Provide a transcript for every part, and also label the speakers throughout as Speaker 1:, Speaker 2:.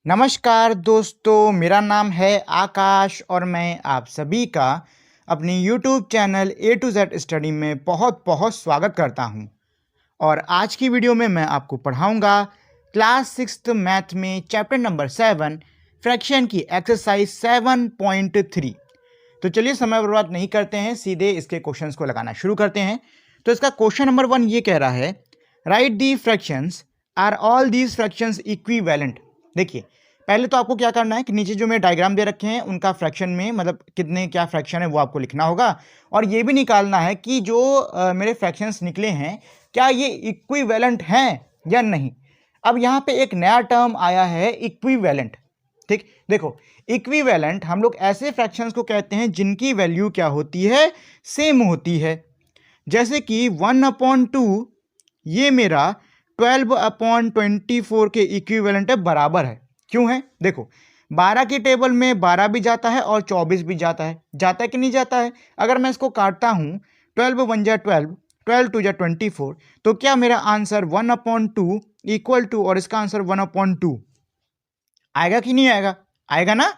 Speaker 1: नमस्कार दोस्तों, मेरा नाम है आकाश और मैं आप सभी का अपनी YouTube channel A to Z study में बहुत बहुत स्वागत करता हूं। और आज की वीडियो में मैं आपको पढ़ाऊंगा क्लास 6th मैथ में चैप्टर नंबर 7 फ्रैक्शन की एक्सरसाइज 7.3। तो चलिए समय बर्बाद नहीं करते हैं, सीधे इसके क्वेश्चंस को लगाना शुरू करते हैं। तो इसका क्वेश्चन नंबर 1 ये कह रहा है, write the fractions, are all these fractions equivalent. देखिए, पहले तो आपको क्या करना है कि नीचे जो मेरे डायग्राम दे रखे हैं उनका फ्रैक्शन में मतलब कितने क्या फ्रैक्शन है वो आपको लिखना होगा, और ये भी निकालना है कि जो मेरे फ्रैक्शंस निकले हैं क्या ये इक्विवेलेंट हैं या नहीं। अब यहाँ पे एक नया टर्म आया है, इक्विवेलेंट। ठीक, देखो, इक्विवेलेंट हम लोग ऐसे फ्रैक्शंस को कहते हैं जिनकी वैल्यू क्या होती है, सेम होती है। जैसे कि 1/2 ये मेरा 12/24 के इक्विवेलेंट है, बराबर है। क्यों है? देखो, 12 की टेबल में 12 भी जाता है और 24 भी जाता है कि नहीं जाता है। अगर मैं इसको काटता हूँ, 12 1 जा 12, 12 2 जा 24, तो क्या मेरा आंसर 1/2 इक्वल टू, और इसका आंसर 1/2 आएगा कि नहीं आएगा? आएगा ना।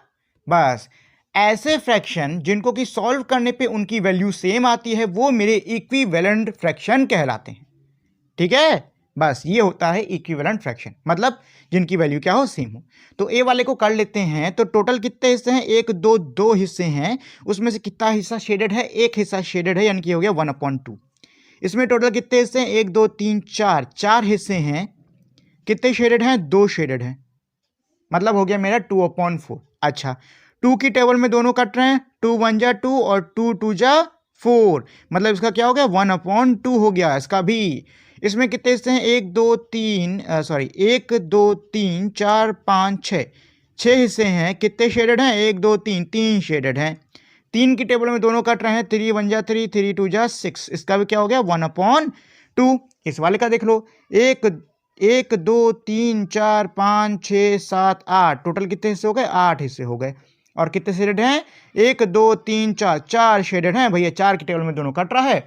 Speaker 1: बस ऐसे फ्रैक्शन जिनको कि सॉल्व करने पे उनकी वैल्यू सेम आती है वो मेरे इक्विवेलेंट फ्रैक्शन कहलाते हैं। ठीक है, बस ये होता है इक्विवेलेंट फ्रैक्शन, मतलब जिनकी वैल्यू क्या हो, सेम हो। तो ए वाले को कर लेते हैं। तो टोटल कितने हिस्से हैं? 1 2 2 हिस्से हैं। उसमें से कितना हिस्सा शेडेड है? एक हिस्सा शेडेड है, यानी कि हो गया 1/2। इसमें टोटल कितने हिस्से हैं? 1 2 3 4, 4 हिस्से हैं। कितने शेडेड हैं? 2 शेडेड हैं, मतलब हो गया मेरा 2/4। अच्छा, 2 की टेबल में दोनों कट रहे हैं, 2 1 जा 2 और 2 2 जा 4, मतलब इसका क्या हो गया? 1/2 हो गया इसका भी। इसमें कितने हिस्से हैं? 1 2 3 4 5 6, 6 हिस्से हैं। कितने शेडेड हैं? 1 2 3, 3 शेडेड हैं। 3 की टेबल में दोनों कट रहे हैं, 3 1 जा 3, 3 2 जा 6, इसका भी क्या हो गया? 1/2। इस वाले का देख लो, 1 1 2 3 4 5 6 7 8, टोटल कितने हिस्से हो गए? 8 हिस्से हो गए। और कितने शेडेड हैं? 1 2 3 4, 4 शेडेड हैं भैया। 4 की टेबल में दोनों कट रहा है,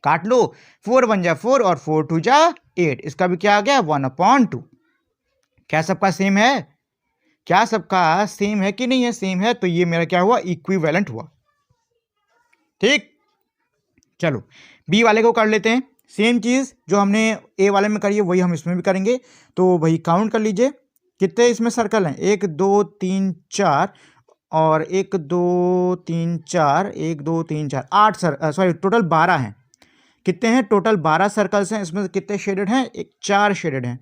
Speaker 1: काट लो। 4 1 जा 4 और 4 2 जा 8, इसका भी क्या आ गया? 1/2। क्या सबका सेम है? क्या सबका सेम है कि नहीं है? सेम है, तो ये मेरा क्या हुआ? इक्विवेलेंट हुआ। ठीक, चलो बी वाले को कर लेते हैं। सेम चीज जो हमने ए वाले में करी है वही हम इसमें भी करेंगे। तो वही काउंट कर लीजिए, कितने इसमें सर्कल हैं? 1 2 3 4, और 1 2 3 4, 1 2 3 4, 8 सॉरी टोटल 12 हैं। कितने हैं? टोटल 12 सर्कल्स हैं। इसमें कितने शेडेड हैं? 4 शेडेड हैं।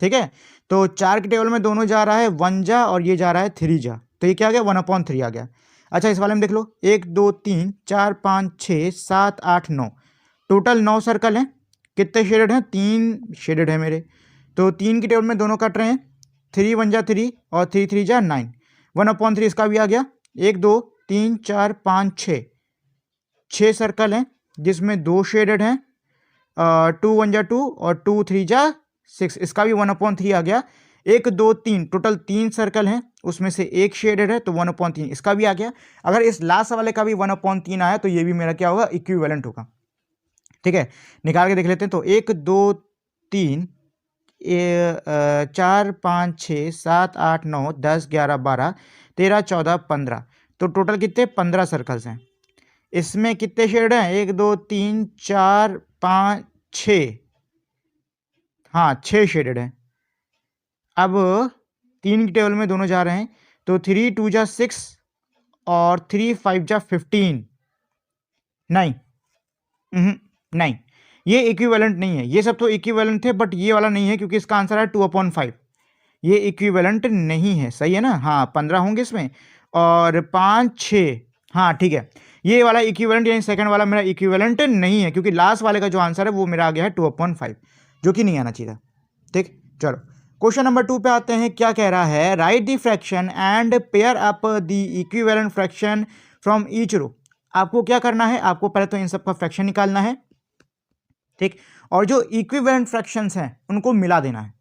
Speaker 1: ठीक है, तो 4 की टेबल में दोनों जा रहा है 1 जा, और ये जा रहा है 3 जा, तो ये क्या आ गया? 1/3 आ गया। अच्छा, इस वाले में देख लो, 1 2 3 4 5 6 7 8 9, टोटल 9 सर्कल हैं। कितने शेडेड हैं? 3 शेडेड है मेरे। तो 3 की टेबल में दोनों कट रहे हैं, 3 1 जा 3 और 3 3 जा 9, 1/3 इसका भी आ गया। 1 2 3 4 5 6, 6 सर्कल हैं जिसमें 2 शेडेड हैं, 2 1 जा 2 और 2 3 जा 6, इसका भी 1/3 आ गया। 1 2 3, टोटल 3 सर्कल हैं, उसमें से एक शेडेड है, तो 1/3 इसका भी आ गया। अगर इस लास्ट वाले का भी 1/3 आया तो ये भी मेरा क्या होगा? इक्विवेलेंट होगा। ठीक है, निकाल के देख लेते हैं। तो 1 2 3 4 5 6 7 8 9 10 11 12 13 14 15, तो टोटल कितने? 15 सर्कल्स हैं। इसमें कितने शेड हैं? 1 2 3 4 5 6, हाँ 6 शेडेड हैं। अब 3 की टेबल में दोनों जा रहे हैं, तो 3 2 जा 6 और 3 5 जा 15, नहीं नहीं, ये इक्विवेलेंट नहीं है। ये सब तो इक्विवेलेंट थे, बट ये वाला नहीं है क्योंकि इसका आंसर है 2/5। ये इक्विवेलेंट नहीं है, सही है ना? हाँ, 15 होंगे इसमें, और 5 6, हाँ ठीक है। ये वाला इक्विवेलेंट यानी सेकंड वाला मेरा इक्विवेलेंट नहीं है, क्योंकि लास्ट वाले का जो आंसर है वो मेरा आ गया है 2/5, जो कि नहीं आना चाहिए। ठीक, चलो क्वेश्चन नंबर 2 पे आते हैं। क्या कह रहा है? Write the fraction and pair up the equivalent fraction from each row. आपको क्या करना है? आपको पहले तो इन सब का फ्रैक्शन निकालना है, ठीक, और जो इक्विवेलेंट फ्रैक्शंस हैं उनको मिला देना है।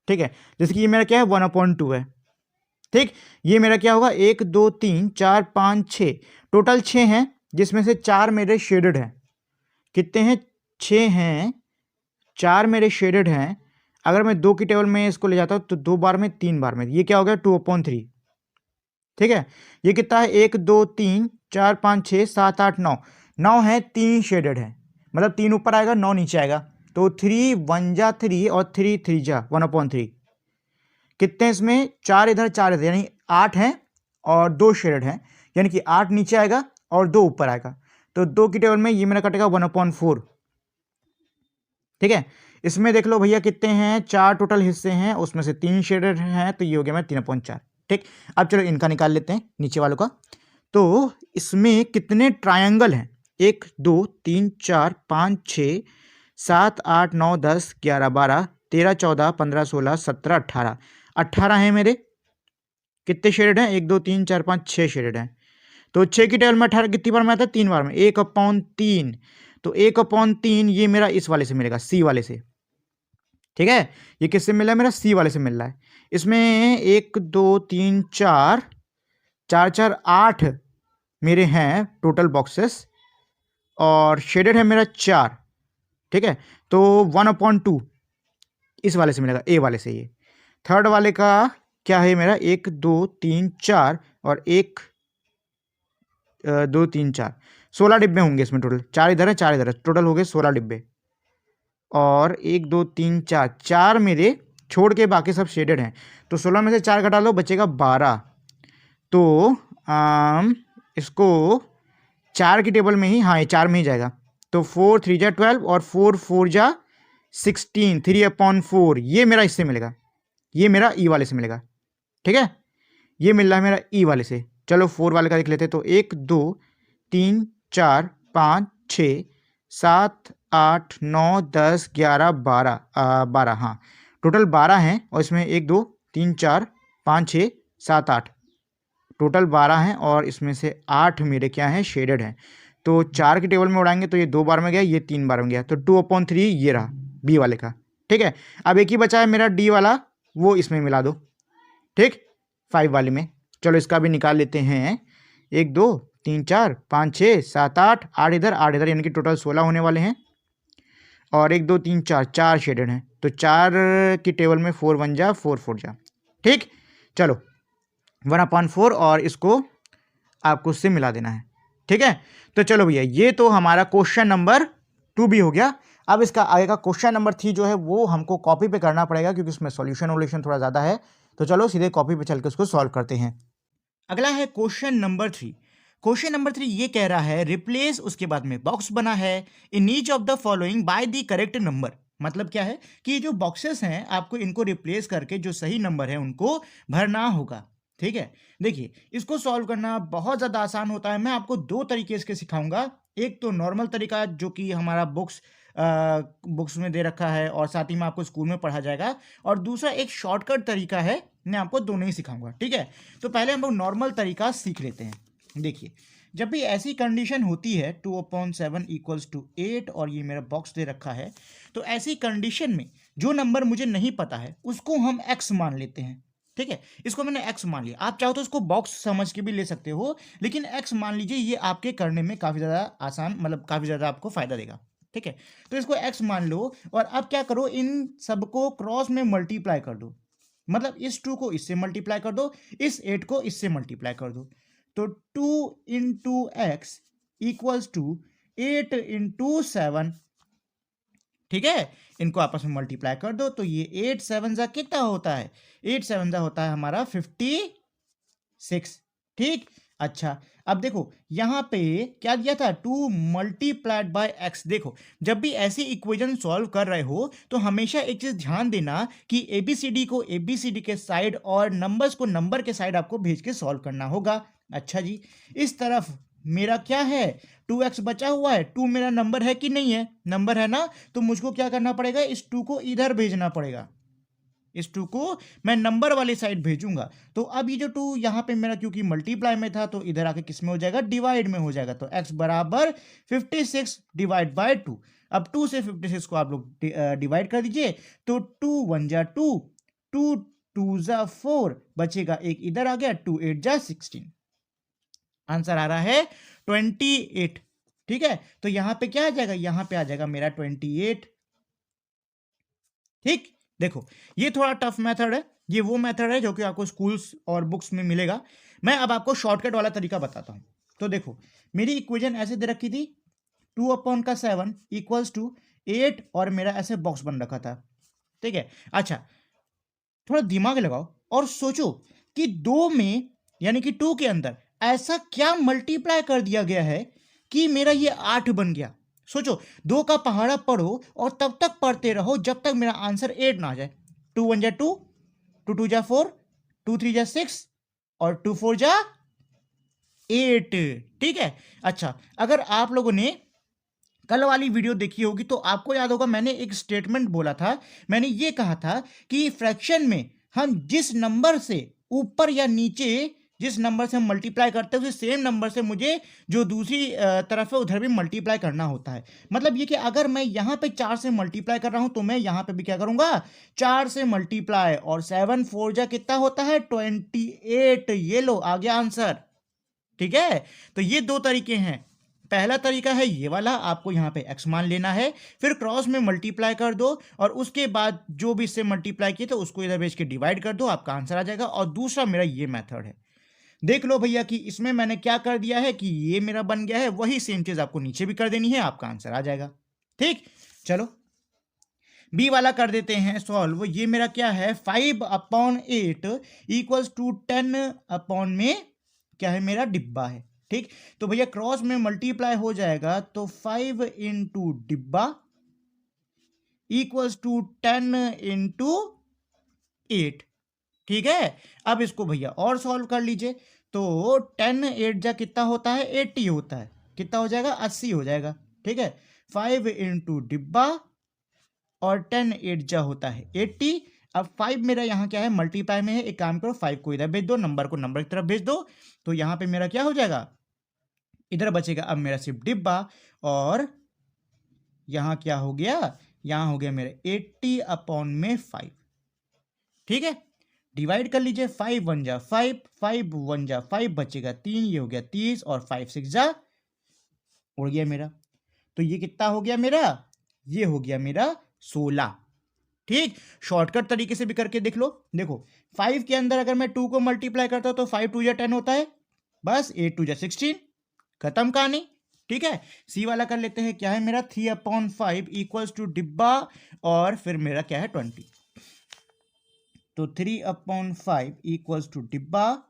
Speaker 1: ठीक है, जैसे कि ये मेरा क्या है? 1/2 है। ठीक, ये मेरा क्या होगा? 1 2 3 4 5 6, टोटल 6 हैं, जिसमें से 4 मेरे शेडेड हैं। कितने हैं? 6 हैं, 4 मेरे शेडेड हैं। अगर मैं 2 की टेबल में इसको ले जाता हूँ तो 2 बार में 3 बार में, ये क्या हो गया 2/3। ठीक है, ये कितना है 1 2 3 4 5 6 7 8 9, 9 है, 3 शेडेड है, मतलब 3 ऊपर आएगा 9 नीचे आएगा, तो 3 1 जा 3 और 3 3 जा 1/3। कितने इसमें 4 इधर 4 इधर, यानी 8 हैं और 2 शेडेड हैं, यानी कि 8 नीचे आएगा और 2 ऊपर आएगा, तो 2 की टेबल में ये मेरा कटेगा 1/4। ठीक है, इसमें देख लो भैया कितने हैं, 4 टोटल हिस्से हैं, उसमें से 3 शेडेड हैं, तो ये हो गया मैं 3/4। ठीक, अब चलो इनका निकाल लेते हैं नीचे वालों का। तो इसमें कितने ट्रायंगल हैं, 1 2 3 4 5 6 7 8 9 10 11 12 13 14 15 16 17 18, 18 हैं मेरे। कितने शेडेड हैं, 1 2 3 4 5 6 शेडेड हैं, तो 6 की टेबल में 18 कितनी बार में आता है, 3 बार में, 1/3। तो 1/3 ये मेरा इस वाले से मिलेगा, सी वाले से। ठीक है, ये किससे मिला है, मेरा सी वाले से मिल रहा है। इसमें 1 2 3 4 4 4 8 मेरे हैं टोटल बॉक्सेस, और शेडेड है मेरा 4। ठीक है, तो 1/2 इस वाले से मिलेगा, ए वाले से। ये थर्ड वाले का क्या है मेरा, 1 2 3 4 और 1 2 3 4, 16 डिब्बे होंगे इसमें टोटल, 4 इधर है 4 इधर है, टोटल हो गए 16 डिब्बे। और 1 2 3 4, 4 मेरे छोड़ के बाकी सब शेडेड हैं, तो 16 में से 4 घटा लो, बचेगा 12। तो इसको 4 की टेबल में ही, हाँ ये 4 में ही जाएगा, तो 4 3 जा 12 और 4 4 जा 16, 3/4 ये मेरा इससे मिलेगा, ये मेरा ई वाले से मिलेगा। ठीक है, ये मिल रहा है मेरा ई वाले से। चलो 4 वाले का देख लेते हैं, तो 1 2 3 4 5 6 7 8 9 10 11 12 12, हाँ टोटल 12 हैं, और इसमें 1 2 3 4 5 6 7 8, टोटल 12 हैं, और इसमें से 8 मेरे क्या हैं, शेडेड हैं। तो 4 की टेबल में उड़ाएंगे तो ये 2 बार में गया, ये 3 बार में गया, तो 2/3 ये रहा बी वाले का। ठीक है, अब एक ही बचा है मेरा डी वाला, वो इसमें मिला दो। ठीक, 5 वाले में, चलो इसका भी निकाल लेते हैं। 1 2 3 4 5 6 7 8, 8 इधर 8 इधर, यानी कि टोटल 16 होने वाले हैं, और 1 2 3 4, 4 शेडेड हैं, तो 4 की टेबल में 4 1 जा 4 4 जा। ठीक, चलो 1/4, और इसको आपको उससे मिला देना है। ठीक है, तो चलो भैया ये तो हमारा क्वेश्चन नंबर 2 भी हो गया। अब इसका आगे का क्वेश्चन नंबर 3 जो है वो हमको कॉपी पे करना पड़ेगा, क्योंकि उसमें सॉल्यूशन वोल्यूशन थोड़ा ज़्यादा है, तो चलो सीधे कॉपी पे चल के उसको सॉल्व करते हैं। अगला है क्वेश्चन नंबर 3। क्वेश्चन नंबर 3 ये कह रहा है रिप्लेस, उसके बाद में बॉक्स बना है, in each of the following by the correct number. मतलब क्या है कि ये जो बॉक्सेस हैं आपको इनको रिप्लेस करके जो सही नंबर है उनको भरना होगा। ठीक है, देखिए इसको सॉल्व करना बहुत ज़्यादा आसान होता है। मैं आपको 2 तरीके इसके सिखाऊंगा, एक तो नॉर्मल तरीका जो कि हमारा बुक्स में दे रखा है और साथ ही में आपको स्कूल में पढ़ा जाएगा, और दूसरा एक शॉर्टकट तरीका है, मैं आपको दोनों ही सिखाऊंगा। ठीक है, तो पहले हम लोग नॉर्मल तरीका सीख लेते हैं। देखिए जब भी ऐसी कंडीशन होती है 2/7 = 8 और ये मेरा बॉक्स दे रखा है, तो ऐसी कंडीशन में जो नंबर मुझे नहीं पता है उसको हम x मान लेते हैं। ठीक है, इसको मैंने x मान लिया, आप चाहो तो इसको बॉक्स समझ के भी ले सकते हो, लेकिन x मान लीजिए, ये आपके करने में काफ़ी ज़्यादा आसान, मतलब काफ़ी ज़्यादा आपको फायदा देगा। ठीक है, तो इसको x मान लो, और अब क्या करो, इन सबको क्रॉस में मल्टीप्लाई कर दो, मतलब इस 2 को इससे मल्टीप्लाई कर दो, इस 8 को इससे मल्टीप्लाई कर दो, तो 2 × x = 8 × 7। ठीक है, इनको आपस में मल्टीप्लाई कर दो, तो ये 8 7 जा कितना होता है, 8 7 जा होता है हमारा 56। ठीक, अच्छा अब देखो यहाँ पे क्या दिया था, 2 × x। देखो जब भी ऐसी इक्वेशन सॉल्व कर रहे हो तो हमेशा एक चीज ध्यान देना कि ABCD को ABCD के साइड और नंबर्स को नंबर के साइड आपको भेज के सॉल्व करना होगा। अच्छा जी, इस तरफ मेरा क्या है, 2x बचा हुआ है, 2 मेरा नंबर है कि नहीं है, नंबर है ना, तो मुझको क्या करना पड़ेगा, इस 2 को इधर भेजना पड़ेगा, इस 2 को मैं नंबर वाली साइड भेजूंगा। तो अब ये जो 2 यहाँ पे मेरा क्योंकि मल्टीप्लाई में था, तो इधर आके किस में हो जाएगा, डिवाइड में हो जाएगा, तो x = 56 / 2। अब 2 से 56 को आप लोग डिवाइड कर दीजिए, तो 2 1 जा 2, 2 2 जा 4, बचेगा एक इधर आ गया, 2 8 जा 16, आंसर आ रहा है 28। ठीक है, तो यहां पे क्या आ जाएगा, यहां पे आ जाएगा मेरा 28। ठीक, देखो ये थोड़ा टफ मेथड है, ये वो मेथड है जो कि आपको स्कूल्स और बुक्स में मिलेगा। मैं अब आपको शॉर्टकट वाला तरीका बताता हूँ। तो देखो मेरी इक्वेशन ऐसे दे रखी थी, 2/7 इक्वल्स टू 8 और मेरा ऐसे बॉक्स बन रखा था, ठीक है। अच्छा थोड़ा दिमाग लगाओ और सोचो कि 2 में यानी कि 2 के अंदर ऐसा क्या मल्टीप्लाई कर दिया गया है कि मेरा ये 8 बन गया। सोचो 2 का पहाड़ा पढ़ो और तब तक पढ़ते रहो जब तक मेरा आंसर 8 ना आ जाए। 2 1 जा 2, 2 2 जा 4, 2 3 जा 6 और 2 4 जा 8, ठीक है। अच्छा अगर आप लोगों ने कल वाली वीडियो देखी होगी तो आपको याद होगा मैंने एक स्टेटमेंट बोला था। मैंने ये कहा था कि फ्रैक्शन में हम जिस नंबर से ऊपर या नीचे जिस नंबर से हम मल्टीप्लाई करते हैं उसी सेम नंबर से मुझे जो दूसरी तरफ है उधर भी मल्टीप्लाई करना होता है। मतलब ये कि अगर मैं यहाँ पे 4 से मल्टीप्लाई कर रहा हूँ तो मैं यहाँ पे भी क्या करूँगा, 4 से मल्टीप्लाई, और 7 4 जा कितना होता है 28। ये लो आ गया आंसर, ठीक है। तो ये दो तरीके हैं। पहला तरीका है ये वाला, आपको यहाँ पे x मान लेना है, फिर क्रॉस में मल्टीप्लाई कर दो और उसके बाद जो भी इससे मल्टीप्लाई किए तो उसको इधर भेज के डिवाइड कर दो, आपका आंसर आ जाएगा। और दूसरा मेरा ये मेथड है, देख लो भैया कि इसमें मैंने क्या कर दिया है कि ये मेरा बन गया है, वही सेम चीज आपको नीचे भी कर देनी है, आपका आंसर आ जाएगा। ठीक, चलो बी वाला कर देते हैं सॉल्व। ये मेरा क्या है 5/8 इक्वल्स टू 10 में क्या है मेरा डिब्बा है। ठीक, तो भैया क्रॉस में मल्टीप्लाई हो जाएगा तो 5 इंटू डिब्बा इक्वल्स टू 10 इंटू 8। ठीक है, अब इसको भैया और सॉल्व कर लीजिए। तो 10 8 जा कितना होता है 80 होता है, कितना हो जाएगा 80 हो जाएगा। ठीक है, 5 इंटू डिब्बा और 10 8 जा होता है 80। अब 5 मेरा यहाँ क्या है मल्टीप्लाई में है, एक काम करो 5 को इधर भेज दो, नंबर को नंबर की तरफ भेज दो, तो यहाँ पे मेरा क्या हो जाएगा, इधर बचेगा अब मेरा सिर्फ डिब्बा, और यहाँ क्या हो गया, यहाँ हो गया मेरा 80/5। ठीक है, डिवाइड कर लीजिए, 5 1 जा 5, 5 1 जा 5 बचेगा 3, ये हो गया 30 और 5 6 जा उड़ गया मेरा। तो ये कितना हो गया मेरा, ये हो गया मेरा 16। ठीक, शॉर्टकट तरीके से भी करके देख लो। देखो 5 के अंदर अगर मैं 2 को मल्टीप्लाई करता हूं तो 5 2 जा 10 होता है, बस 8 2 जा 16, खत्म कहानी। ठीक है, सी वाला कर लेते हैं, क्या है मेरा 3/5 इक्वल्स टू डिब्बा और फिर मेरा क्या है 20। तो 3/5 इक्वल्स टू डिब्बा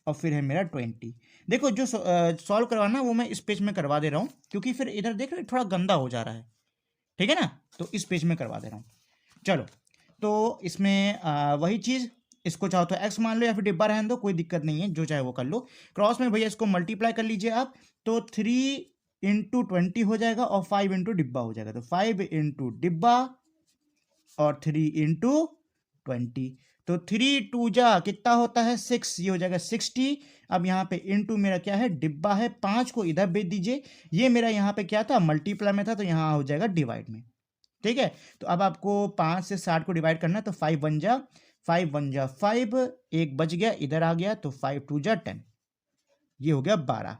Speaker 1: और फिर है मेरा 20। देखो जो सॉल्व करवाना वो मैं इस पेज में करवा दे रहा हूँ, क्योंकि फिर इधर देख रहे थोड़ा गंदा हो जा रहा है, ठीक है ना, तो इस पेज में करवा दे रहा हूँ। चलो तो इसमें वही चीज़, इसको चाहो तो x मान लो या फिर डिब्बा रहने दो, कोई दिक्कत नहीं है, जो चाहे वो कर लो। क्रॉस में भैया इसको मल्टीप्लाई कर लीजिए आप, तो 3 इंटू 20 हो जाएगा और 5 इंटू डिब्बा हो जाएगा, तो 5 इंटू डिब्बा और 3 इंटू 20। तो 3 2 जा कितना होता है 6, ये हो जाएगा 60। अब यहाँ पे इंटू मेरा क्या है डिब्बा है, 5 को इधर भेज दीजिए, ये मेरा यहाँ पे क्या था मल्टीप्लाई में था तो यहाँ हो जाएगा डिवाइड में। ठीक है, तो अब आपको 5 से 60 को डिवाइड करना है, तो 5 1 जा 5, एक बच गया इधर आ गया, तो 5 2 जा 10, ये हो गया 12।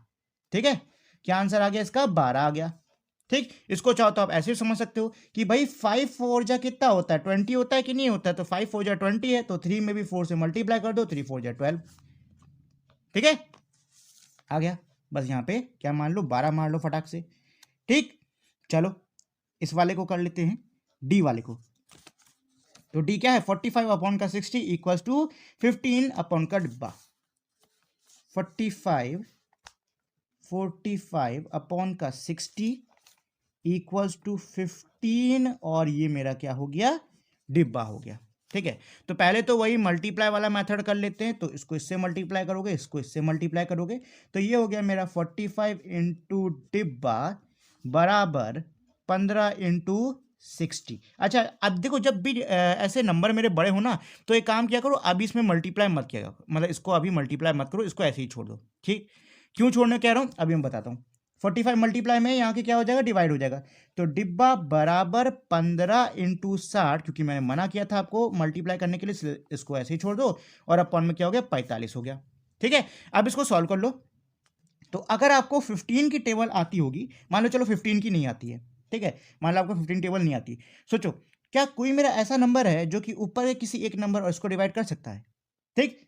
Speaker 1: ठीक है, क्या आंसर आ गया इसका 12 आ गया। ठीक, इसको चाहो तो आप ऐसे भी समझ सकते हो कि भाई 5 4 जा कितना होता है 20 होता है कि नहीं होता है, तो 5 4 जा 20 है, तो 3 में भी 4 से मल्टीप्लाई कर दो, 3 4 जा 12। ठीक है, आ गया, बस यहाँ पे क्या मान लो 12 मार लो फटाक से। ठीक, चलो इस वाले को कर लेते हैं, डी वाले को। तो डी क्या है 45/60 इक्वल्स टू 15 का डिब्बा, 45/60 इक्वल्स टू 15 और ये मेरा क्या हो गया डिब्बा हो गया। ठीक है, तो पहले तो वही मल्टीप्लाई वाला मेथड कर लेते हैं, तो इसको इससे मल्टीप्लाई करोगे, इसको इससे मल्टीप्लाई करोगे, तो ये हो गया मेरा 45 इंटू डिब्बा बराबर 15 इंटू 60। अच्छा अब देखो जब भी ऐसे नंबर मेरे बड़े हो ना, तो एक काम किया करो, अभी इसमें मल्टीप्लाई मत किया करो, मतलब इसको अभी मल्टीप्लाई मत करो, इसको ऐसे ही छोड़ दो। ठीक, क्यों छोड़ने कह रहा हूँ अभी मैं बताता हूँ। 45 मल्टीप्लाई में यहाँ के क्या हो जाएगा डिवाइड हो जाएगा, तो डिब्बा बराबर 15 इंटू 60, क्योंकि मैंने मना किया था आपको मल्टीप्लाई करने के लिए, इसको ऐसे ही छोड़ दो, और अपॉन में क्या हो गया 45 हो गया। ठीक है, अब इसको सॉल्व कर लो। तो अगर आपको 15 की टेबल आती होगी, मान लो चलो 15 की नहीं आती है, ठीक है, मान लो आपको 15 टेबल नहीं आती, सोचो क्या कोई मेरा ऐसा नंबर है जो कि ऊपर है किसी एक नंबर और इसको डिवाइड कर सकता है? ठीक,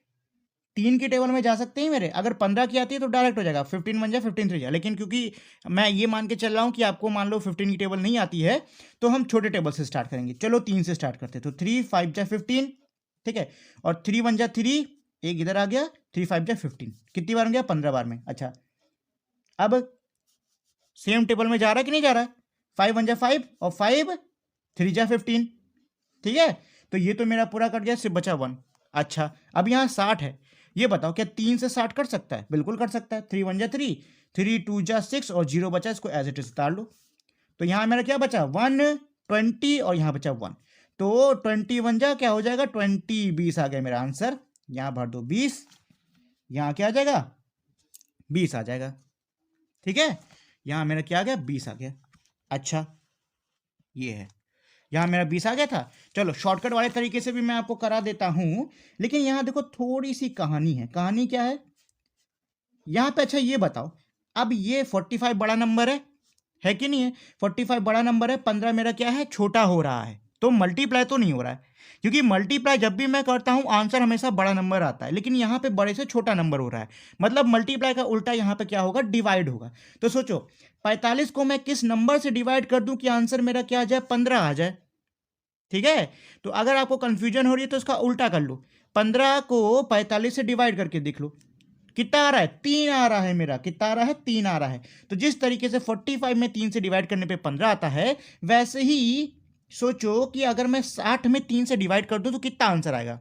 Speaker 1: 3 की टेबल में जा सकते हैं मेरे। अगर 15 की आती है तो डायरेक्ट हो जाएगा, 15 1 जा 15 3 जा। लेकिन क्योंकि मैं ये मान के चल रहा हूँ कि आपको मान लो 15 की टेबल नहीं आती है, तो हम छोटे टेबल से स्टार्ट करेंगे। चलो 3 से स्टार्ट करते हैं। तो 3 5 जा 15, ठीक है, और 3 1 जा 3, एक इधर आ गया, 3 5 जा 15, कितनी बार हो गया? 15 बार में। अच्छा, अब सेम टेबल में जा रहा है कि नहीं जा रहा है? 5 1 जा 5 और 5 3 जा 15, ठीक है। तो ये तो मेरा पूरा कट गया, सिर्फ बचा 1। अच्छा, अब यहाँ 60 है, ये बताओ क्या 3 से 60 कट सकता है? बिल्कुल कट सकता है। 3 1 जा 3, 3 2 जा 6 और 0 बचा, इसको एज इट इज उतार लो। तो यहाँ मेरा क्या बचा? 1 20 और यहाँ बचा 1। तो 20 1 जा क्या हो जाएगा? 20 20 आ गया मेरा आंसर। यहाँ भर दो 20, यहाँ क्या आ जाएगा? 20 आ जाएगा, ठीक है। यहाँ मेरा क्या आ गया? 20 आ गया। अच्छा, ये है, यहाँ मेरा 20 आ गया था। चलो शॉर्टकट वाले तरीके से भी मैं आपको करा देता हूं, लेकिन यहाँ देखो थोड़ी सी कहानी है। कहानी क्या है यहाँ पे? अच्छा ये बताओ, अब ये 45 बड़ा नंबर है कि नहीं है? 45 बड़ा नंबर है, 15 मेरा क्या है? छोटा हो रहा है, तो मल्टीप्लाई तो नहीं हो रहा है, क्योंकि मल्टीप्लाई जब भी मैं करता हूं आंसर हमेशा बड़ा नंबर आता है, लेकिन यहाँ पे बड़े से छोटा नंबर हो रहा है। मतलब मल्टीप्लाई का उल्टा यहाँ पे क्या होगा? डिवाइड होगा। तो सोचो 45 को मैं किस नंबर से डिवाइड कर दूं कि आंसर मेरा क्या आ जाए? 15 आ जाए, ठीक है। तो अगर आपको कंफ्यूजन हो रही है तो इसका उल्टा कर लो, 15 को 45 से डिवाइड करके देख लो, कितना आ रहा है? 3 आ रहा है मेरा। कितना आ रहा है? 3 आ रहा है। तो जिस तरीके से 45 में 3 से डिवाइड करने पे 15 आता है, वैसे ही सोचो कि अगर मैं 60 में 3 से डिवाइड कर दूं तो कितना आंसर आएगा?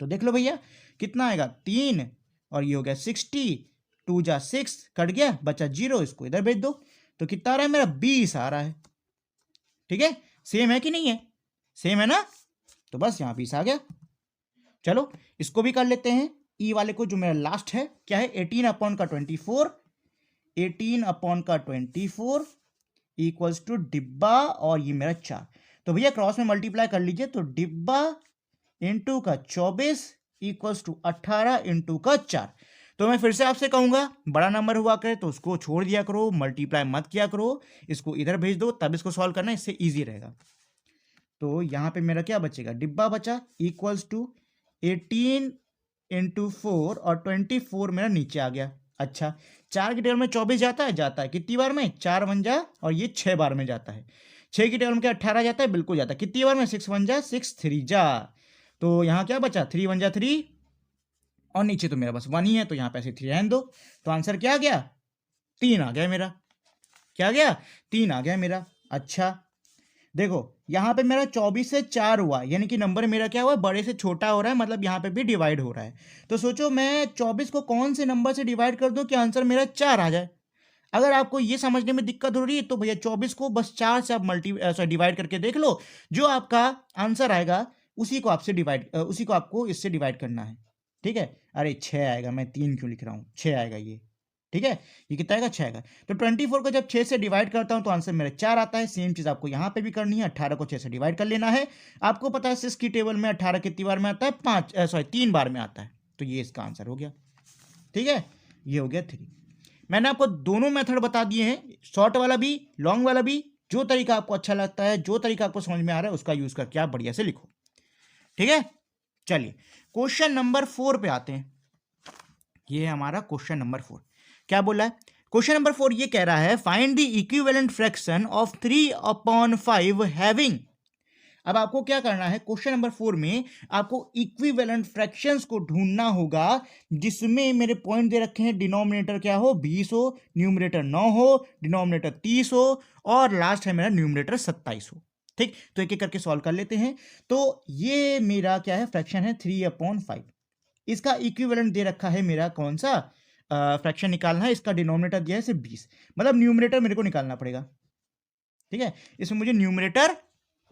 Speaker 1: तो देख लो भैया, कितना आएगा? 3 और ये हो गया 60, 2 जा 6 कट गया, बचा 0, इसको इधर भेज दो। तो कितना आ रहा है मेरा? 20 आ रहा है, ठीक है। सेम है कि नहीं है? सेम है ना? तो बस यहाँ 20 आ गया। चलो इसको भी कर लेते हैं। ई वाले को जो मेरा लास्ट है क्या है? 18 अपॉन का 24, 18 अपॉन का 24 इक्वल्स टू डिब्बा और ये मेरा 4। तो भैया क्रॉस में मल्टीप्लाई कर लीजिए, तो डिब्बा इंटू का 24 इक्वल्स टू 18 इंटू का 4। तो मैं फिर से आपसे कहूंगा, बड़ा नंबर हुआ करे तो उसको छोड़ दिया करो, मल्टीप्लाई मत किया करो, इसको इधर भेज दो, तब इसको सॉल्व करना, इससे ईजी रहेगा। तो यहाँ पे मेरा क्या बचेगा? डिब्बा बचा इक्वल्स टू 18 इंटू 4 और 24 मेरा नीचे आ गया। अच्छा, 4 की टेबल में 24 जाता है? जाता है। कितनी बार में? 4 1 जा और ये 6 बार में जाता है। 6 की टेबल में क्या 18 जाता है? बिल्कुल जाता है। कितनी बार में? 6 1 जा 6 3 जा। तो यहाँ क्या बचा? 3 1 जा 3 और नीचे तो मेरा बस 1 ही है, तो यहाँ पे ऐसे 3 रहने दो। तो आंसर क्या आ गया? 3 आ गया मेरा। क्या आ गया? 3 आ गया मेरा। अच्छा देखो यहाँ पे मेरा 24 से 4 हुआ, यानी कि नंबर मेरा क्या हुआ? बड़े से छोटा हो रहा है, मतलब यहाँ पे भी डिवाइड हो रहा है। तो सोचो मैं 24 को कौन से नंबर से डिवाइड कर दूं कि आंसर मेरा 4 आ जाए। अगर आपको ये समझने में दिक्कत हो रही है तो भैया 24 को बस 4 से आप डिवाइड करके देख लो, जो आपका आंसर आएगा उसी को आपको इससे डिवाइड करना है, ठीक है। अरे 6 आएगा, मैं 3 क्यों लिख रहा हूँ? 6 आएगा ये, ठीक है। ये कितना आएगा? 6 आएगा। तो 24 को जब 6 से डिवाइड करता हूं तो आंसर मेरा 4 आता है। सेम चीज आपको यहां पे भी करनी है, 18 को 6 से डिवाइड कर लेना है। आपको पता है 6 की टेबल में 18 कितनी बार में आता है? 3 बार में आता है। तो ये इसका आंसर हो गया, ठीक है। ये हो गया 3। मैंने आपको दोनों मेथड बता दिए हैं, शॉर्ट वाला भी लॉन्ग वाला भी। जो तरीका आपको अच्छा लगता है, जो तरीका आपको समझ में आ रहा है, उसका यूज करके आप बढ़िया से लिखो, ठीक है। चलिए क्वेश्चन नंबर 4 पे आते हैं। ये है हमारा क्वेश्चन नंबर 4। क्या बोला है? क्वेश्चन नंबर 4 ये कह रहा है find the equivalent fraction of 3/5 having. अब आपको क्या करना है? क्वेश्चन नंबर 4 में आपको इक्विवेलेंट फ्रैक्शंस को ढूंढना होगा, जिसमें मेरे पॉइंट दे रखे हैं डिनोमिनेटर क्या हो? 20 हो, न्यूमरेटर 9 हो, डिनोमिनेटर 30 हो और लास्ट है मेरा न्यूमरेटर 27 हो, ठीक। तो एक एक करके सॉल्व कर लेते हैं। तो ये मेरा क्या है? फ्रैक्शन है 3/5। इसका इक्विवेलेंट दे रखा है मेरा कौन सा? फ्रैक्शन निकालना है। इसका डिनोमिनेटर दिया है सिर्फ 20, मतलब न्यूमरेटर मेरे को निकालना पड़ेगा, ठीक है। इसमें मुझे न्यूमरेटर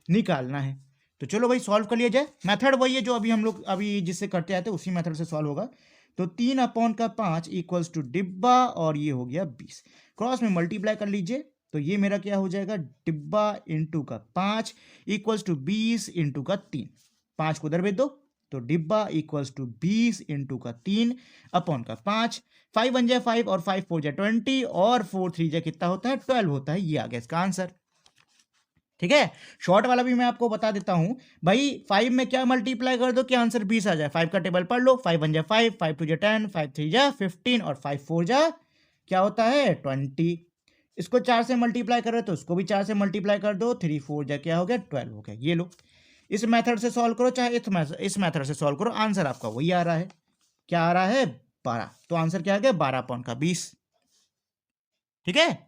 Speaker 1: निकालना है। तो चलो भाई सॉल्व कर लिया जाए। मेथड वही है जो अभी हम लोग जिससे करते आते हैं, उसी मेथड से सॉल्व होगा। तो 3/5 इक्वल्स टू डिब्बा और ये हो गया 20। क्रॉस में मल्टीप्लाई कर लीजिए, तो ये मेरा क्या हो जाएगा? डिब्बा इंटू का 5 इक्वल्स टू 20 इंटू का 3। 5 को उधर भेज दो, तो डिब्बा इक्वल्स टू 20 इंटू का 3 अपॉन का 5। 5 1 जा 5 और 5 4 जा 20 और 4 3 जा कितना होता है? 12 होता है। ये आ गया इसका आंसर। ठीक है। शॉर्ट वाला भी मैं आपको बता देता हूं भाई, 5 में क्या मल्टीप्लाई कर दो कि आंसर 20 आ जाए। 5 का टेबल पढ़ लो, 5 1 जा 5, 5 2 जा 10, 5 3 जा 15 और 5 4 जा क्या होता है 20। इसको 4 से मल्टीप्लाई कर रहे हो तो उसको भी 4 से मल्टीप्लाई कर दो, 3 4 जा क्या हो गया 12 हो गया। ये लो, इस मेथड से सॉल्व करो चाहे इस मेथड से सॉल्व करो, आंसर आपका वही आ रहा है। क्या आ रहा है 12, तो आंसर क्या आ गया 12 अपॉन का 20। ठीक है।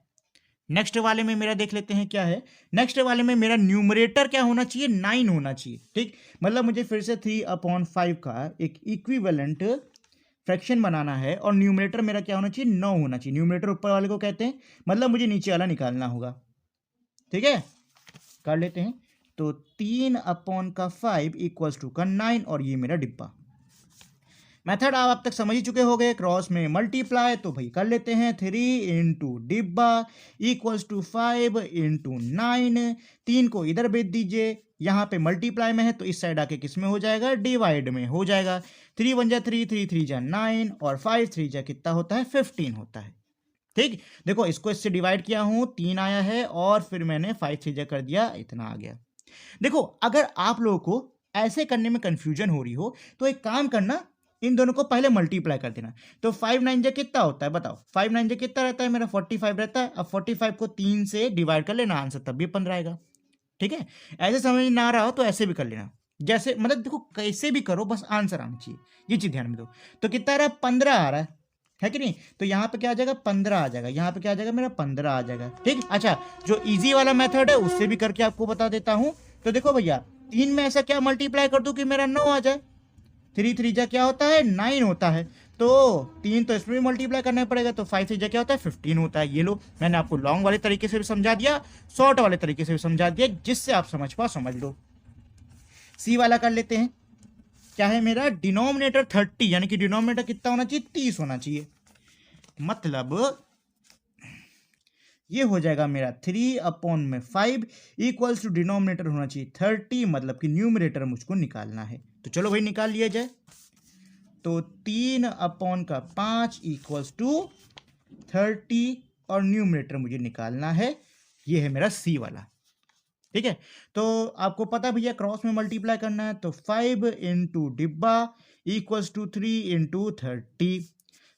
Speaker 1: नेक्स्ट वाले में मेरा देख लेते हैं क्या है। नेक्स्ट वाले में मेरा न्यूमरेटर क्या होना चाहिए 9 होना चाहिए। ठीक, मतलब मुझे फिर से 3/5 का एक इक्विवेलेंट फ्रैक्शन बनाना है और न्यूमरेटर मेरा क्या होना चाहिए 9 होना चाहिए। न्यूमरेटर ऊपर वाले को कहते हैं, मतलब मुझे नीचे वाला निकालना होगा। ठीक है, कर लेते हैं। तो 3/5 इक्वल्स टू का 9 और ये मेरा डिब्बा। मेथड आप अब तक समझ ही चुके होंगे, क्रॉस में मल्टीप्लाई तो भाई कर लेते हैं 3 इंटू डिब्बा इक्वल्स टू 5 इंटू 9। 3 को इधर भेज दीजिए, यहाँ पे मल्टीप्लाई में है तो इस साइड आके किस में हो जाएगा डिवाइड में हो जाएगा। 3 1 जा 3, 3 3 जा 9 और 5 3 जा कितना होता है 15 होता है। ठीक, देखो इसको इससे डिवाइड किया हूं 3 आया है और फिर मैंने 5 3 जा कर दिया, इतना आ गया। देखो अगर आप लोगों को ऐसे करने में कंफ्यूजन हो रही हो तो एक काम करना, इन दोनों को पहले मल्टीप्लाई कर देना। तो 5 9 जा कितना होता है बताओ, 5 9 जा कितना रहता है मेरा 45 रहता है। अब 45 को 3 से डिवाइड कर लेना, आंसर तब भी 15 आएगा। ठीक है, ऐसे समझ ना आ रहा हो तो ऐसे भी कर लेना, जैसे मतलब देखो कैसे भी करो बस आंसर आना चाहिए, ये चीज ध्यान में दो। तो कितना आ रहा है 15 आ रहा है कि नहीं, तो यहाँ पे क्या आ जाएगा 15 आ जाएगा, यहाँ पे क्या आ जाएगा मेरा 15 आ जाएगा। ठीक, अच्छा जो इजी वाला मेथड है उससे भी करके आपको बता देता हूँ। तो देखो भैया 3 में ऐसा क्या मल्टीप्लाई कर दूं कि मेरा 9 आ जाए। 3 3 जा क्या होता है 9 होता है, तो 3 तो इसमें भी मल्टीप्लाई करना पड़ेगा, तो 5 3 जा क्या होता है 15 होता है। ये लो, मैंने आपको लॉन्ग वाले तरीके से भी समझा दिया, शॉर्ट वाले तरीके से भी समझा दिया, जिससे आप समझ पाओ समझ लो। सी वाला कर लेते हैं। क्या है मेरा डिनोमिनेटर 30, यानी कि डिनोमिनेटर कितना होना चाहिए 30 होना चाहिए। मतलब ये हो जाएगा मेरा 3/5 इक्वल्स टू डिनोमिनेटर होना चाहिए 30, मतलब कि न्यूमरेटर मुझको निकालना है। तो चलो भाई निकाल लिया जाए। तो 3/5 इक्वल्स टू 30 और न्यूमरेटर मुझे निकालना है, ये है मेरा सी वाला। ठीक है, तो आपको पता भैया क्रॉस में मल्टीप्लाई करना है, तो 5 इंटू डिब्बा इक्वल्स टू 3 इंटू 30।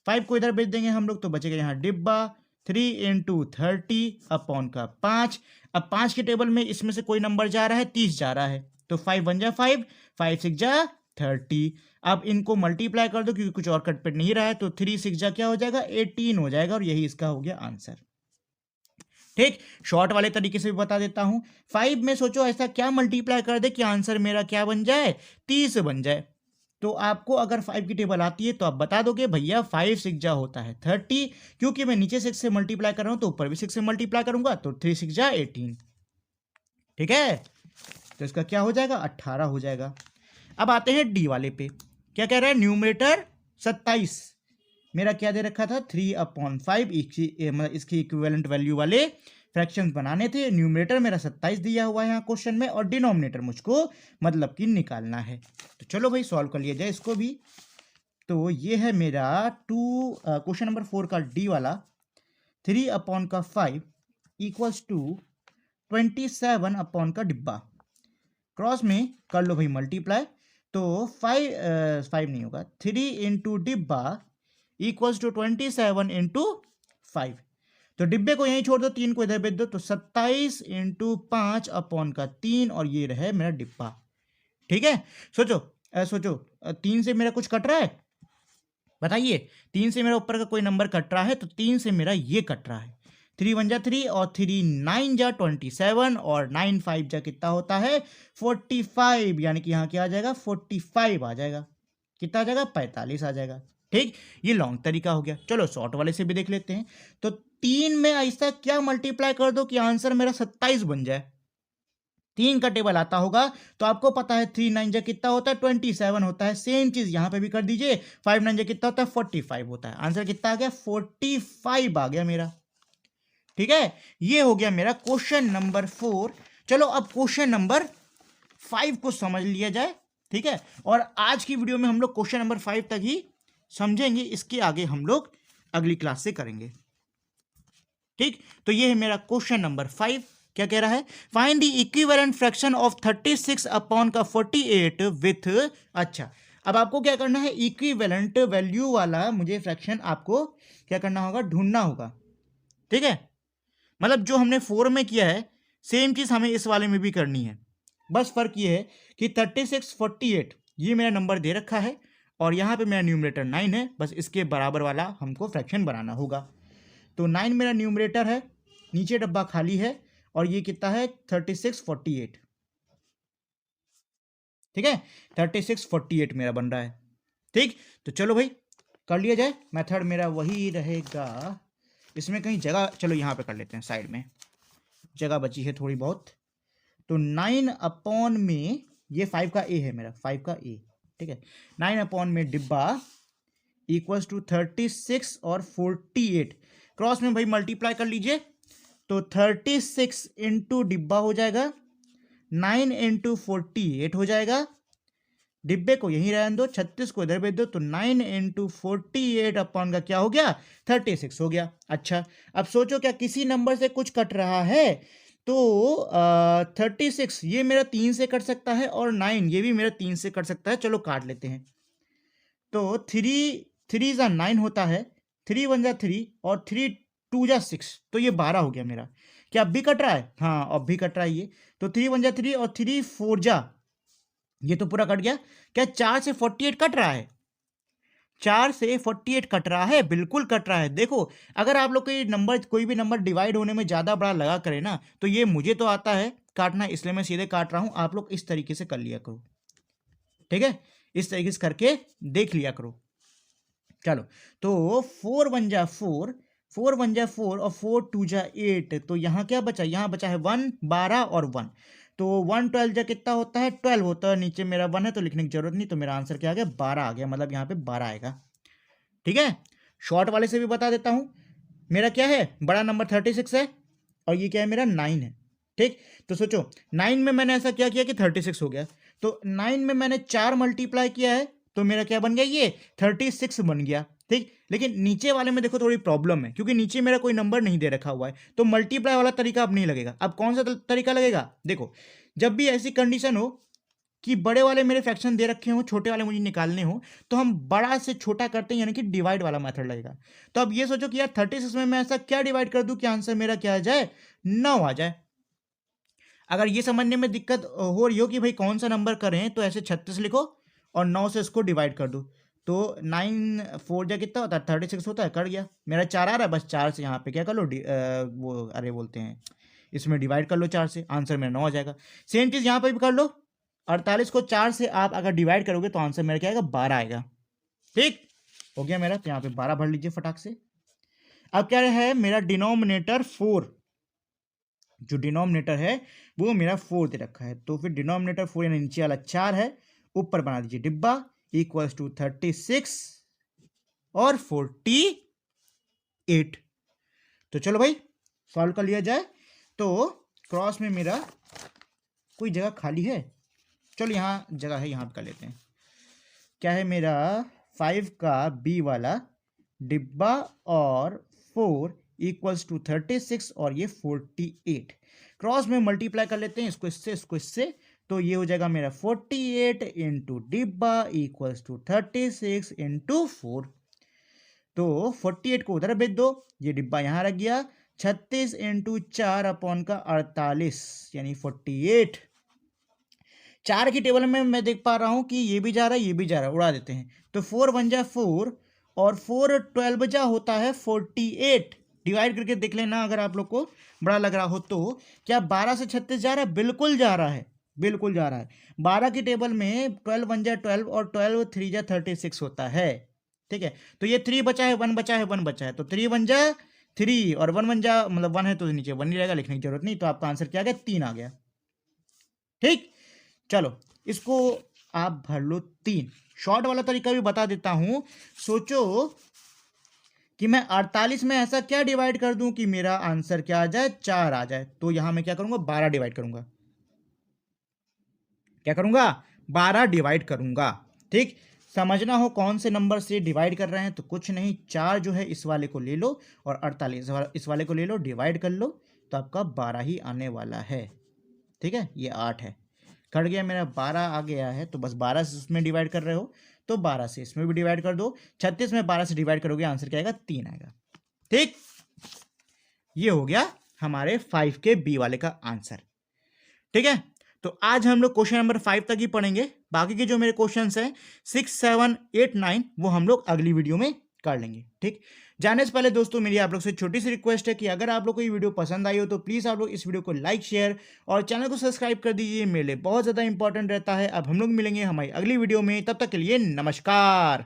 Speaker 1: 5 को इधर भेज देंगे हम लोग तो बचेगा यहाँ डिब्बा 3 इंटू 30 अपॉन का 5। अब 5 के टेबल में इसमें से कोई नंबर जा रहा है 30 जा रहा है, तो 5 1 जा 5, 5 6 जा 30। अब इनको मल्टीप्लाई कर दो क्योंकि कुछ और कटपट नहीं रहा है, तो 3 6 जा क्या हो जाएगा 18 हो जाएगा, और यही इसका हो गया आंसर। ठीक, शॉर्ट वाले तरीके से भी बता देता हूं। 5 में सोचो ऐसा क्या मल्टीप्लाई कर दे कि आंसर मेरा क्या बन जाए 30 बन जाए। तो आपको अगर 5 की टेबल आती है तो आप बता दोगे भैया 5 6 जा होता है 30, क्योंकि मैं नीचे 6 से मल्टीप्लाई कर रहा हूं तो ऊपर भी 6 से मल्टीप्लाई करूंगा, तो 3 6 जा 18। ठीक है, तो इसका क्या हो जाएगा 18 हो जाएगा। अब आते हैं डी वाले पे। क्या कह रहा है न्यूमरेटर 27, मेरा क्या दे रखा था 3/5, मतलब इसकी इक्विवेलेंट वैल्यू वाले फ्रैक्शंस बनाने थे। न्यूमरेटर मेरा 27 दिया हुआ है यहाँ क्वेश्चन में, और डिनोमिनेटर मुझको मतलब कि निकालना है। तो चलो भाई सॉल्व कर लिया जाए इसको भी। तो ये है मेरा क्वेश्चन नंबर 4 का डी वाला। 3/5 इक्वल्स टू 27 का डिब्बा, क्रॉस में कर लो भाई मल्टीप्लाई, तो 5 नहीं होगा 3 इंटू डिब्बा इक्वल्स टू 27 इंटू 5। तो डिब्बे को यहीं छोड़ दो, 3 को इधर भेज दो, तो 27 इंटू 5 अपॉन का 3, और ये रहे मेरा डिब्बा। ठीक है, सोचो सोचो 3 से मेरा कुछ कट रहा है बताइए, 3 से मेरा ऊपर का कोई नंबर कट रहा है, तो 3 से मेरा ये कट रहा है। 3 1 जा 3 और 3 9 जा 27 और 9 5 जा कितना होता है 45, यानी कि यहाँ क्या आ जाएगा 45 आ जाएगा। कितना आ जाएगा 45 आ जाएगा। ठीक, ये लॉन्ग तरीका हो गया। चलो शॉर्ट वाले से भी देख लेते हैं। तो 3 में ऐसा क्या मल्टीप्लाई कर दो कि आंसर मेरा 27 बन जाए। 3 का टेबल आता होगा तो आपको पता है 3 9 जा कितना होता है 27 होता है। सेम चीज यहां पे भी कर दीजिए, 5 9 जा कितना होता है 45 होता है। आंसर कितना आ गया 45 आ गया मेरा। ठीक है, ये हो गया मेरा क्वेश्चन नंबर 4। चलो अब क्वेश्चन नंबर 5 को समझ लिया जाए। ठीक है, और आज की वीडियो में हम लोग क्वेश्चन नंबर 5 तक ही समझेंगे, इसके आगे हम लोग अगली क्लास से करेंगे। ठीक, तो ये है मेरा क्वेश्चन नंबर 5। क्या कह रहा है, find the equivalent fraction of 36 upon का 48 विथ, अच्छा अब आपको क्या करना है, इक्विवेलेंट वैल्यू वाला मुझे फ्रैक्शन आपको क्या करना होगा, ढूंढना होगा, ठीक है। मतलब जो हमने 4 में किया है सेम चीज हमें इस वाले में भी करनी है, बस फर्क ये है कि 36 48 ये मेरा नंबर दे रखा है और यहाँ पे मेरा न्यूमरेटर 9 है, बस इसके बराबर वाला हमको फ्रैक्शन बनाना होगा। तो 9 मेरा न्यूमरेटर है, नीचे डब्बा खाली है और ये कितना है 36 48, ठीक है 36 48 मेरा बन रहा है, ठीक। तो चलो भाई कर लिया जाए, मेथड मेरा वही रहेगा, इसमें कहीं जगह, चलो यहाँ पे कर लेते हैं, साइड में जगह बची है थोड़ी बहुत। तो 9 अपॉन में ये 5 का ए है मेरा, 5 का ए, ठीक है 9 अपॉन में डिब्बा इक्वल्स टू 36 और 48, क्रॉस में भाई मल्टीप्लाई कर लीजिए, तो 36 इंटू डिब्बा हो जाएगा, 9 इंटू 48 हो जाएगा, डिब्बे को यहीं रहने दो, 36 को इधर भेज दो, तो 9 इंटू 48 अपॉन का क्या हो गया 36 हो गया। अच्छा अब सोचो क्या किसी नंबर से कुछ कट रहा है, तो 36 ये मेरा 3 से कट सकता है और 9 ये भी मेरा 3 से कट सकता है, चलो काट लेते हैं। तो 3 जा 9 होता है, 3 1 जा 3 और 3 2 जा 6, तो ये 12 हो गया मेरा। क्या अब भी कट रहा है, हाँ अब भी कट रहा है ये, तो 3 1 जा 3 और 3 4 जा, ये तो पूरा कट गया। क्या 4 से 48 कट रहा है, 4 से 48 कट रहा है, बिल्कुल कट रहा है। देखो अगर आप लोग के नंबर कोई भी नंबर डिवाइड होने में ज़्यादा बड़ा लगा करे ना, तो ये मुझे तो आता है काटना, इसलिए मैं सीधे काट रहा हूँ, आप लोग इस तरीके से कर लिया करो, ठीक है इस तरीके से करके देख लिया करो। चलो तो 4 1 जा 4, 4 1 जा 4 और 4 2 जा 8, तो यहाँ क्या बचा, यहाँ बचा है 1 12 और 1, तो 1 12 जा कितना होता है 12 होता है, नीचे मेरा 1 है तो लिखने की जरूरत नहीं, तो मेरा आंसर क्या आ गया 12 आ गया, मतलब यहाँ पे 12 आएगा, ठीक है। शॉर्ट वाले से भी बता देता हूँ, मेरा क्या है बड़ा नंबर 36 है और ये क्या है मेरा 9 है, ठीक। तो सोचो 9 में मैंने ऐसा क्या किया कि 36 हो गया, तो 9 में मैंने 4 मल्टीप्लाई किया है तो मेरा क्या बन गया ये 36 बन गया, ठीक। लेकिन नीचे वाले में देखो थोड़ी प्रॉब्लम है, क्योंकि नीचे मेरा कोई नंबर नहीं दे रखा हुआ है, तो मल्टीप्लाई वाला तरीका अब नहीं लगेगा। अब कौन सा तरीका लगेगा, देखो जब भी ऐसी कंडीशन हो कि बड़े वाले मेरे फ्रैक्शन दे रखे हो, छोटे वाले मुझे निकालने हो, तो हम बड़ा से छोटा करते हैं, यानी कि डिवाइड वाला मेथड लगेगा। तो अब ये सोचो कि यार 36 में मैं ऐसा क्या डिवाइड कर दूं कि आंसर मेरा क्या आ जाए 9 आ जाए। अगर ये समझने में दिक्कत हो रही हो कि भाई कौन सा नंबर करें, तो ऐसे 36 लिखो और 9 से इसको डिवाइड कर दो, तो 9 4 जा कितना होता है 36 होता है, कट गया मेरा 4 आ रहा है, बस 4 से यहाँ पे क्या कर लो वो अरे बोलते हैं इसमें डिवाइड कर लो 4 से, आंसर मेरा 9 आ जाएगा। सेम चीज़ यहाँ पे भी कर लो, 48 को 4 से आप अगर डिवाइड करोगे तो आंसर मेरा क्या आएगा 12 आएगा, ठीक हो गया मेरा। तो यहाँ पे 12 भर लीजिए फटाक से। अब क्या है मेरा डिनोमिनेटर 4, जो डिनोमिनेटर है वो मेरा 4 दे रखा है, तो फिर डिनोमिनेटर 4 यानी नीचे वाला 4 है, ऊपर बना दीजिए डिब्बा इक्वल्स टू 36 और 48। तो चलो भाई सॉल्व कर लिया जाए। तो क्रॉस में मेरा कोई जगह खाली है, चलो यहाँ जगह है, यहाँ पे कर लेते हैं। क्या है मेरा 5 का बी वाला डिब्बा और 4 इक्वल्स टू 36 और ये 48, क्रॉस में मल्टीप्लाई कर लेते हैं, इसको इससे इसको इससे, तो ये हो जाएगा मेरा 48 इंटू डिब्बा इक्वल्स टू 36 इंटू 4, तो 48 को उधर भेज दो, ये डिब्बा यहाँ रख गया, 36 इंटू 4 अपॉन का 48 यानी 48। 4 की टेबल में मैं देख पा रहा हूँ कि ये भी जा रहा है ये भी जा रहा है, उड़ा देते हैं, तो 4 1 जा 4 और 4 12 जा होता है 48, डिवाइड करके देख लेना अगर आप लोग को बड़ा लग रहा हो तो। क्या 12 से 36 जा रहा है, बिल्कुल जा रहा है, बिल्कुल जा रहा है। 12 की टेबल में 12 1 जा 12 और 12 3 जा 36 होता है, ठीक है। तो ये 3 बचा है 1 बचा है 1 बचा है, तो 3 1 जा 3 और 1 1 जा मतलब 1 है तो नीचे 1 ही रहेगा, लिखने की जरूरत नहीं, तो आपका आंसर क्या आ गया 3 आ गया, ठीक। चलो इसको आप भर लो 3। शॉर्ट वाला तरीका भी बता देता हूं, सोचो कि मैं 48 में ऐसा क्या डिवाइड कर दूं कि मेरा आंसर क्या आ जाए 4 आ जाए, तो यहां मैं क्या करूंगा 12 डिवाइड करूंगा, क्या करूंगा 12 डिवाइड करूंगा, ठीक। समझना हो कौन से नंबर से डिवाइड कर रहे हैं, तो कुछ नहीं 4 जो है इस वाले को ले लो और 48 इस वाले को ले लो, डिवाइड कर लो, तो आपका 12 ही आने वाला है। ठीक है, ये 8 है, कट गया मेरा, 12 आ गया है, तो बस 12 से उसमें डिवाइड कर रहे हो तो 12 से इसमें भी डिवाइड कर दो, 36 में 12 से डिवाइड करोगे आंसर क्या आएगा, 3 आएगा। ठीक, ये हो गया हमारे 5 के बी वाले का आंसर। ठीक है, तो आज हम लोग क्वेश्चन नंबर 5 तक ही पढ़ेंगे, बाकी के जो मेरे क्वेश्चंस हैं 6, 7, 8, 9 वो हम लोग अगली वीडियो में कर लेंगे। ठीक, जाने से पहले दोस्तों मेरी आप लोग से छोटी सी रिक्वेस्ट है कि अगर आप लोग को ये वीडियो पसंद आई हो तो प्लीज़ आप लोग इस वीडियो को लाइक, शेयर और चैनल को सब्सक्राइब कर दीजिए, मेरे लिए बहुत ज़्यादा इंपॉर्टेंट रहता है। अब हम लोग मिलेंगे हमारी अगली वीडियो में, तब तक के लिए नमस्कार।